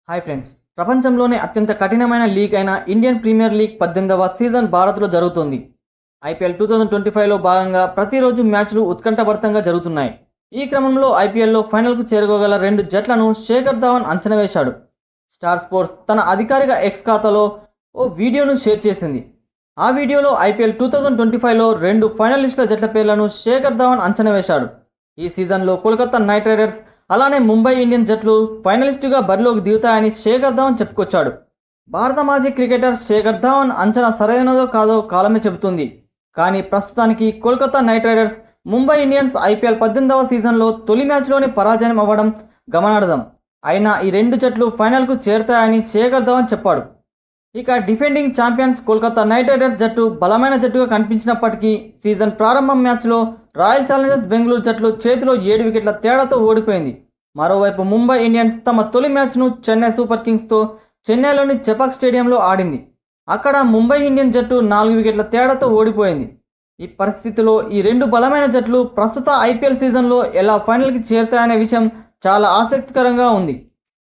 Hi friends. ప్రపంచంలోనే అత్యంత కఠినమైన లీగ్ అయిన ఇండియన్ ప్రీమియర్ లీగ్ 18వ సీజన్ భారత్లో జరుగుతోంది. ఐపీఎల్ 2025లో భాగంగా ప్రతిరోజు మ్యాచ్లు ఉత్కంఠభరితంగా జరుగుతున్నాయి. ఈ క్రమంలో ఐపీఎల్లో ఫైనల్కు చేరుకోగల రెండు జట్లను శేఖర్ ధవన్ అంచనా వేశాడు. స్టార్ స్పోర్ట్స్ తన అధికారిక ఎక్స్ ఖాతాలో ఓ వీడియోను షేర్ చేసింది. ఆ వీడియోలో ఐపీఎల్ 2025లో రెండు ఫైనలిస్టుల జట్ల పేర్లను శేఖర్ ధవన్ అంచనా వేశాడు. ఈ సీజన్లో కోల్కతా నైట్ రైడర్స్ అలానే ముంబై ఇండియన్స్ జట్లు ఫైనలిస్టుగా బరిలోకి దిగుతాయని శేఖర్ ధవన్ చెప్పుకొచ్చాడు. భారత మాజీ క్రికెటర్ శేఖర్ ధవన్ అంచనా సరైనదో కాదో కాలమే చెబుతుంది. కానీ ప్రస్తుతానికి Kolkata Knight Riders, Mumbai Indians IPL 18వ సీజన్లో తొలి మ్యాచ్లోనే పరాజయం అవ్వడం గమనార్హం. అయినా ఈ రెండు జట్లు ఫైనల్కు చేరుతాయని శేఖర్ ధవన్ చెప్పాడు. ఇక defending champions Kolkata Knight riders జట్టు బలమైన జట్టుగా కనిపించినప్పటికీ సీజన్ ప్రారంభం మ్యాచ్లో రాయల్ ఛాలెంజర్స్ బెంగళూరు జట్లు చేతిలో 7 వికెట్ల తేడాతో ఓడిపోయింది. మరోవైపు ముంబై ఇండియన్స్ తమ తొలి మ్యాచ్ను చెన్నై సూపర్ కింగ్స్తో చెన్నైలోని చెపాక్ స్టేడియంలో ఆడింది. అక్కడ ముంబై ఇండియన్స్ జట్టు 4 వికెట్ల తేడాతో ఓడిపోయింది. ఈ పరిస్థితిలో ఈ రెండు బలమైన జట్లు ప్రస్తుత ఐపీఎల్ సీజన్లో ఎలా ఫైనల్కి చేరుతాయనే విషయం చాలా ఆసక్తికరంగా ఉంది.